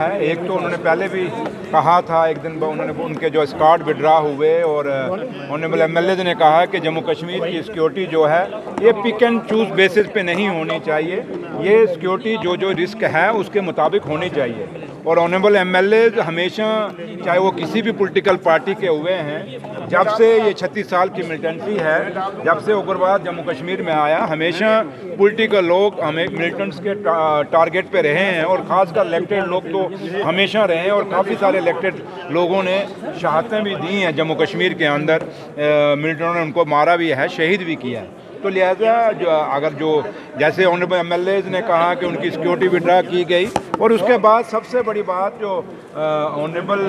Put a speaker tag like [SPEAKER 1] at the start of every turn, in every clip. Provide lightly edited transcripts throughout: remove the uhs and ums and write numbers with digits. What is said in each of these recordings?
[SPEAKER 1] एक तो उन्होंने पहले भी कहा था, एक दिन उन्होंने उनके जो स्कॉट विड्रा हुए और ऑनरेबल एमएलए ने कहा कि जम्मू कश्मीर की सिक्योरिटी जो है ये पिक एंड चूज़ बेसिस पे नहीं होनी चाहिए, ये सिक्योरिटी जो रिस्क है उसके मुताबिक होनी चाहिए। और ऑनरेबल एमएलए हमेशा, चाहे वो किसी भी पॉलिटिकल पार्टी के हुए हैं, जब से ये 36 साल की मिलिटेंसी है, जब से उग्रवाद जम्मू कश्मीर में आया, हमेशा पॉलिटिकल लोग हमें मिलिटेंट्स के टारगेट पे रहे हैं और ख़ासकर इलेक्टेड लोग तो हमेशा रहे हैं। और काफ़ी सारे इलेक्टेड लोगों ने शहादतें भी दी हैं जम्मू कश्मीर के अंदर, मिलिटेंटों ने उनको मारा भी है, शहीद भी किया है। तो लिहाजा जो जैसे ऑनरेबल एमएलए ने कहा कि उनकी सिक्योरिटी विड्रा की गई, और उसके बाद सबसे बड़ी बात जो ऑनरेबल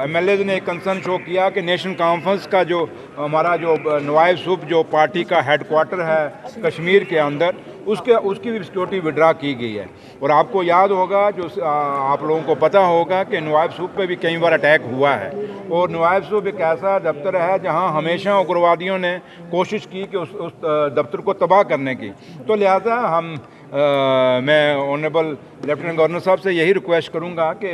[SPEAKER 1] एमएलए ने एक कंसर्न शो किया कि नेशनल कॉन्फ्रेंस का जो हमारा जो नवाइब सूब जो पार्टी का हेडक्वार्टर है कश्मीर के अंदर, उसकी भी सिक्योरिटी विड्रा की गई है। और आपको याद होगा, जो आप लोगों को पता होगा कि नवाइब सूब पे भी कई बार अटैक हुआ है, और नवाइब सूब एक ऐसा दफ्तर है जहां हमेशा उग्रवादियों ने कोशिश की कि उस दफ्तर को तबाह करने की। तो लिहाजा मैं ऑनरेबल लेफ्टिनेंट गवर्नर साहब से यही रिक्वेस्ट करूंगा कि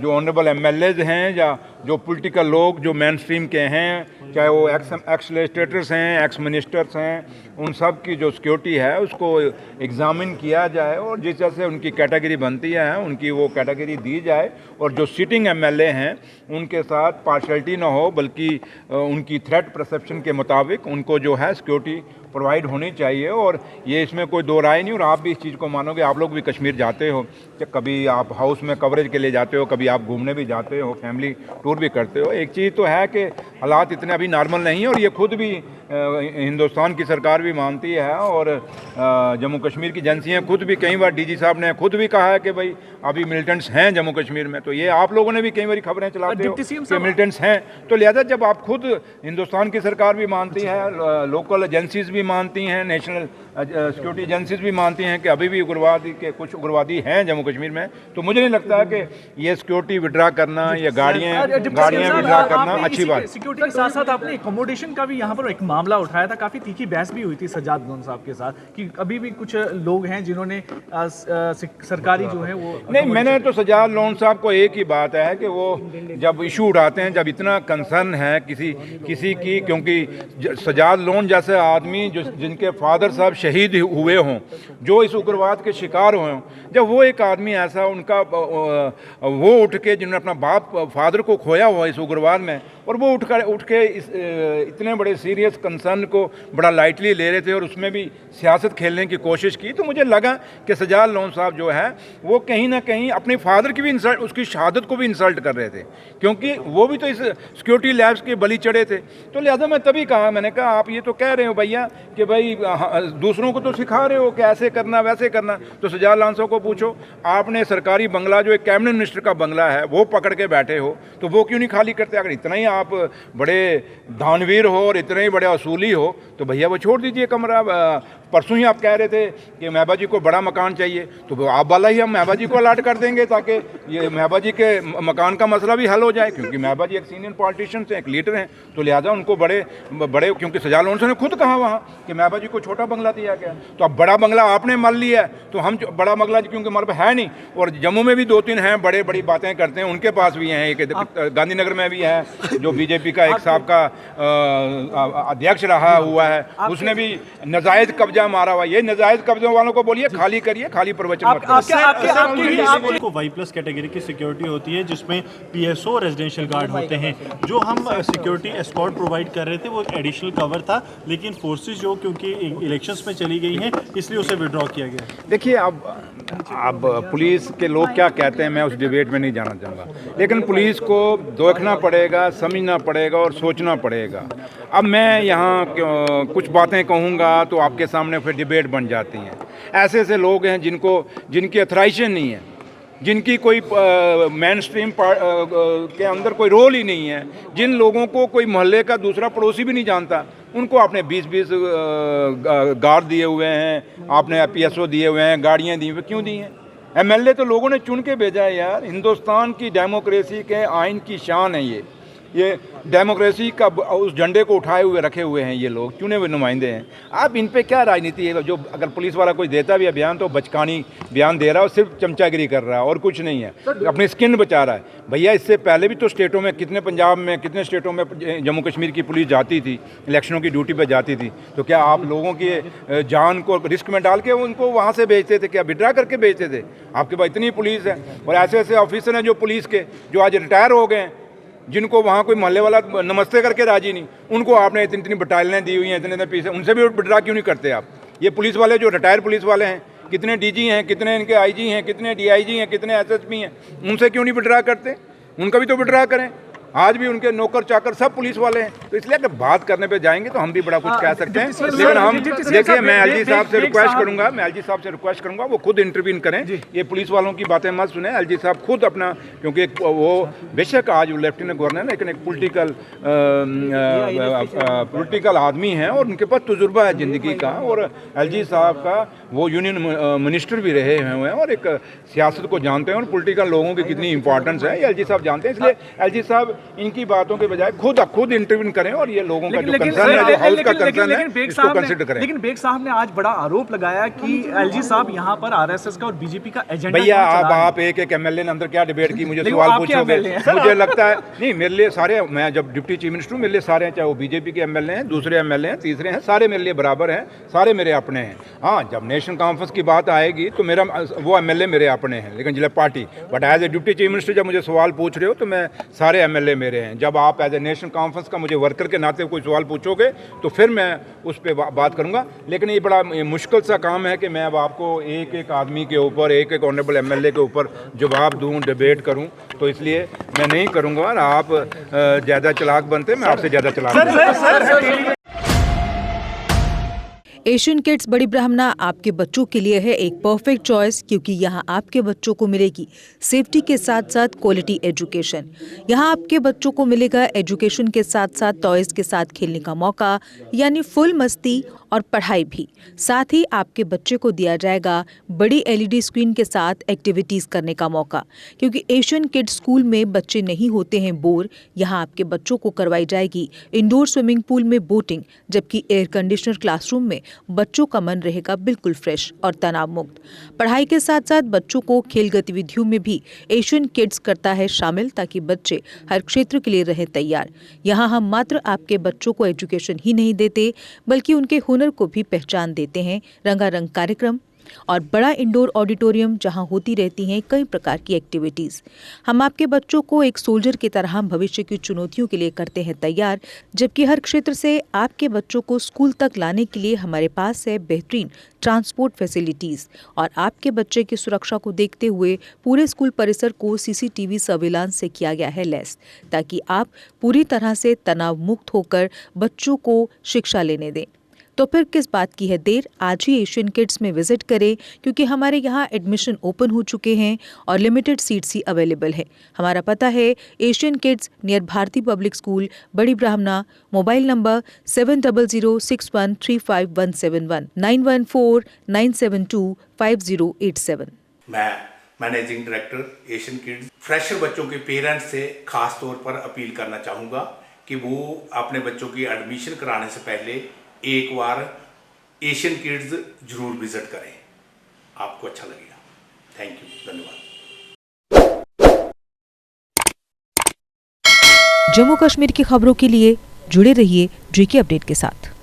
[SPEAKER 1] जो ऑनरेबल एमएलएज हैं या जो पॉलिटिकल लोग जो मेन स्ट्रीम के हैं, चाहे वो एक्स लेजिस्लेटर्स हैं, एक्स मिनिस्टर्स हैं, उन सब की जो सिक्योरिटी है उसको एग्ज़ामिन किया जाए और जिस तरह से उनकी कैटेगरी बनती है उनकी वो कैटेगरी दी जाए। और जो सिटिंग एमएलए हैं उनके साथ पार्शलिटी ना हो, बल्कि उनकी थ्रेट परसेप्शन के मुताबिक उनको जो है सिक्योरिटी प्रोवाइड होनी चाहिए। और ये इसमें कोई दो राय नहीं, और आप भी इस चीज़ को मानोगे, आप लोग भी कश्मीर जाते हो, कि कभी आप हाउस में कवरेज के लिए जाते हो, कभी आप घूमने भी जाते हो, फैमिली टूर भी करते हो। एक चीज़ तो है कि हालात इतने अभी नॉर्मल नहीं है, और ये खुद भी हिंदुस्तान की सरकार भी मानती है, और जम्मू कश्मीर की एजेंसियाँ खुद भी, कई बार डीजी साहब ने खुद भी कहा है कि भाई अभी मिलिटेंट्स हैं जम्मू कश्मीर में। तो ये आप लोगों ने भी कई बार खबरें चलाते हो कि मिलिटेंट्स हैं। तो लिहाजा जब आप खुद, हिंदुस्तान की सरकार भी मानती है, लोकल एजेंसीज भी मानती हैं, नेशनल सिक्योरिटी एजेंसीज भी मानती हैं कि अभी भी कुछ उग्रवादी हैं जम्मू कश्मीर में, तो मुझे नहीं लगता है कि ये सिक्योरिटी विड्रा करना या गाड़ियाँ विड्रा करना अच्छी बात।
[SPEAKER 2] सिक्योरिटी के साथ साथ आपने अकोमोडेशन का भी यहाँ पर एक मामला उठाया था, काफी तीखी बहस भी हुई थी सज्जाद लोन साहब के साथ कि अभी भी कुछ लोग हैं जिन्होंने सरकारी जो है वो
[SPEAKER 1] नहीं। मैंने तो सज्जाद लोन साहब को एक ही बात है कि वो जब इशू उठाते हैं, जब इतना कंसर्न है किसी की, क्योंकि सज्जाद लोन जैसे आदमी जिनके फादर साहब शहीद हुए हों, जो इस उग्रवाद के शिकार हुए हों, जब वो एक आदमी ऐसा उनका वो उठ के, जिन्होंने अपना बाप फादर को खोया हुआ इस उग्रवाद में, और वो उठ के इतने बड़े सीरियस कंसर्न को बड़ा लाइटली ले रहे थे और उसमें भी सियासत खेलने की कोशिश की, तो मुझे लगा कि सज्जाद लोन साहब जो है वो कहीं ना कहीं अपने फादर की भी इंसल्ट, उसकी शहादत को भी इंसल्ट कर रहे थे, क्योंकि वो भी तो इस सिक्योरिटी लैब्स के बलि चढ़े थे। तो लिहाजा मैं तभी कहा, मैंने कहा आप ये तो कह रहे हो भैया कि भाई दूसरों को तो सिखा रहे हो कि ऐसे करना वैसे करना, तो सज्जाद लोन साहब को पूछो, आपने सरकारी बंगला जो एक कैबिनेट मिनिस्टर का बंगला है वो पकड़ के बैठे हो, तो वो क्यों नहीं खाली करते? अगर इतना ही आप बड़े दानवीर हो और इतने ही बड़े असूली हो तो भैया वो छोड़ दीजिए कमरा। परसों ही आप कह रहे थे कि महबा जी को बड़ा मकान चाहिए, तो आप वाला ही हम महबा जी को अलाट कर देंगे ताकि ये महबा जी के मकान का मसला भी हल हो जाए, क्योंकि महबा जी एक सीनियर पॉलिटिशियन हैं, एक लीडर हैं। तो लिहाजा उनको बड़े क्योंकि सज्जाद लोन साहब ने खुद कहा वहाँ कि महबा जी को छोटा बंगला दिया गया, तो अब बड़ा बंगला आपने मान लिया है, तो हम बड़ा बंगला क्योंकि हमारे पास है नहीं। और जम्मू में भी 2-3 हैं बड़ी बातें करते हैं, उनके पास भी हैं, एक गांधीनगर में भी है जो बीजेपी का एक साहब का अध्यक्ष रहा हुआ है, उसने भी नाजायज कब्जा मारा हुआ। ये नाजायज कब्जे वालों को बोलिए खाली करिए, खाली प्रवचन मत करिए।
[SPEAKER 3] आपको वाई प्लस कैटेगरी की सिक्योरिटी होती है जिसमें पीएसओ रेजिडेंशियल गार्ड होते हैं। जो हम सिक्योरिटी एस्कॉर्ट प्रोवाइड कर रहे थे वो एक एडिशनल कवर था, लेकिन फोर्सेस जो क्योंकि इलेक्शंस में चली गई हैं इसलिए उसे विड्रॉ किया गया।
[SPEAKER 1] देखिए अब पुलिस के लोग क्या कहते हैं, मैं उस डिबेट में नहीं जाना चाहूँगा, लेकिन पुलिस को देखना पड़ेगा, समझना पड़ेगा और सोचना पड़ेगा। अब मैं यहाँ कुछ बातें कहूँगा तो आपके सामने फिर डिबेट बन जाती हैं। ऐसे लोग हैं जिनकी अथराइजेशन नहीं है, जिनकी कोई मेन स्ट्रीम के अंदर कोई रोल ही नहीं है, जिन लोगों को कोई मोहल्ले का दूसरा पड़ोसी भी नहीं जानता, उनको आपने 20-20 गार्ड दिए हुए हैं, आपने पीएसओ दिए हुए हैं, गाड़ियाँ दी हुई, क्यों दी हैं? एमएलए तो लोगों ने चुन के भेजा है यार। हिंदुस्तान की डेमोक्रेसी के आइन की शान है ये ये डेमोक्रेसी का उस झंडे को उठाए हुए रखे हुए हैं ये लोग, चुने हुए नुमाइंदे हैं। आप इन पे क्या राजनीति है? जो अगर पुलिस वाला कोई देता भी है बयान तो बचकानी बयान दे रहा है और सिर्फ चमचागिरी कर रहा है और कुछ नहीं है, अपनी स्किन बचा रहा है। भैया इससे पहले भी तो स्टेटों में कितने, पंजाब में कितने स्टेटों में जम्मू कश्मीर की पुलिस जाती थी, इलेक्शनों की ड्यूटी पर जाती थी, तो क्या आप लोगों की जान को रिस्क में डाल के उनको वहाँ से भेजते थे? क्या विड्रा करके भेजते थे? आपके पास इतनी पुलिस है और ऐसे ऐसे ऑफिसर हैं जो पुलिस के जो आज रिटायर हो गए हैं, जिनको वहाँ कोई मोहल्ले वाला नमस्ते करके राजी नहीं, उनको आपने इतनी इतनी बटालियाँ दी हुई हैं, इतने इतने पीछे, उनसे भी विड्रा क्यों नहीं करते आप? ये पुलिस वाले जो रिटायर पुलिस वाले हैं, कितने डीजी हैं, कितने इनके आईजी हैं, कितने डीआईजी हैं, कितने एसएसपी हैं, उनसे क्यों नहीं विड्रा करते? उनका भी तो विड्रा करें। आज भी उनके नौकर चाकर सब पुलिस वाले हैं, तो इसलिए अगर बात करने पे जाएंगे तो हम भी बड़ा कुछ कह सकते हैं। लेकिन हम देखिए, मैं एलजी साहब से रिक्वेस्ट करूंगा वो खुद इंटरवीन करें, ये पुलिस वालों की बातें मत सुने। एलजी साहब खुद अपना, क्योंकि वो बेशक आज लेफ्टिनेंट गवर्नर है लेकिन एक पॉलिटिकल आदमी है और उनके पास तजुर्बा है ज़िंदगी का, और एलजी साहब का वो यूनियन मिनिस्टर भी रहे हुए हैं और एक सियासत को जानते हैं और पॉलिटिकल लोगों की कितनी इंपॉर्टेंस है ये एलजी साहब जानते हैं। इसलिए एलजी साहब इनकी बातों के बजाय खुद इंटरव्यू करें और ये लोगों का जो कंसर्न है, जो हाउस का कंसर्न है, इसको कंसिडर करें।
[SPEAKER 2] लेकिन बेग साहब ने आज बड़ा आरोप लगाया कि एलजी साहब यहाँ पर आरएसएस का और बीजेपी का एजेंडा।
[SPEAKER 1] भैया आप एक एमएलए ने अंदर क्या डिबेट की, मुझे सवाल पूछोगे? मुझे लगता है नहीं, मेरे लिए सारे, मैं जब डिप्टी चीफ मिनिस्टर हूँ, मेरे लिए सारे हैं, चाहे वो बीजेपी के एमएलए हैं, दूसरे एमएलए हैं, तीसरे हैं, सारे मेरे लिए बराबर हैं, सारे मेरे अपने हैं। हाँ, जब नेशनल कॉन्फ्रेंस की बात आएगी तो मेरा वो एमएलए मेरे अपने हैं, लेकिन जिला party, but as a deputy chief minister जब मुझे सवाल पूछ रहे हो तो मैं सारे एमएलए मेरे हैं। जब आप एज ए नेशनल कॉन्फ्रेंस का मुझे वर्कर के नाते कोई सवाल पूछोगे तो फिर मैं उस पर बात करूंगा। लेकिन ये बड़ा मुश्किल सा काम है कि मैं अब आपको एक एक आदमी के ऊपर, एक एक ऑनरेबल एमएलए के ऊपर जवाब दूं, डिबेट करूं, तो इसलिए मैं नहीं करूंगा। और आप ज़्यादा चालाक बनते, मैं आपसे ज़्यादा चालाक।
[SPEAKER 4] एशियन किड्स बड़ी ब्राह्मणा आपके बच्चों के लिए है एक परफेक्ट चॉइस, क्योंकि यहाँ आपके बच्चों को मिलेगी सेफ्टी के साथ साथ क्वालिटी एजुकेशन। यहाँ आपके बच्चों को मिलेगा एजुकेशन के साथ साथ टॉयज के साथ खेलने का मौका, यानी फुल मस्ती और पढ़ाई भी। साथ ही आपके बच्चे को दिया जाएगा बड़ी एलईडी स्क्रीन के साथ एक्टिविटीज़ करने का मौका, क्योंकि एशियन किड्स स्कूल में बच्चे नहीं होते हैं बोर। यहाँ आपके बच्चों को करवाई जाएगी इंडोर स्विमिंग पूल में बोटिंग, जबकि एयर कंडीशनर क्लासरूम में बच्चों का मन रहेगा बिल्कुल फ्रेश और तनाव मुक्त। पढ़ाई के साथ साथ बच्चों को खेल गतिविधियों में भी एशियन किड्स करता है शामिल, ताकि बच्चे हर क्षेत्र के लिए रहें तैयार। यहाँ हम मात्र आपके बच्चों को एजुकेशन ही नहीं देते, बल्कि उनके हुनर को भी पहचान देते हैं। रंगारंग कार्यक्रम और बड़ा इंडोर ऑडिटोरियम जहां होती रहती हैं कई प्रकार की एक्टिविटीज़। हम आपके बच्चों को एक सोल्जर की तरह भविष्य की चुनौतियों के लिए करते हैं तैयार, जबकि हर क्षेत्र से आपके बच्चों को स्कूल तक लाने के लिए हमारे पास है बेहतरीन ट्रांसपोर्ट फैसिलिटीज़। और आपके बच्चे की सुरक्षा को देखते हुए पूरे स्कूल परिसर को सीसीटीवी सर्विलांस से किया गया है लैस, ताकि आप पूरी तरह से तनाव मुक्त होकर बच्चों को शिक्षा लेने दें। तो फिर किस बात की है देर, आज ही एशियन किड्स में विजिट करें, क्योंकि हमारे यहाँ एडमिशन ओपन हो चुके हैं और लिमिटेड सीट्स ही अवेलेबल है। हमारा पता है Asian kids near Bharati public school, Bari Brahmana. Mobile number 7006135171 9149725087।
[SPEAKER 5] मैं managing director Asian kids fresher बच्चों के पेरेंट्स से खास तौर पर अपील करना चाहूँगा कि वो अपने बच्चों की एडमिशन कराने से पहले एक बार एशियन किड्स जरूर विजिट करें, आपको अच्छा लगेगा। थैंक यू, धन्यवाद।
[SPEAKER 4] जम्मू कश्मीर की खबरों के लिए जुड़े रहिए जेके अपडेट के साथ।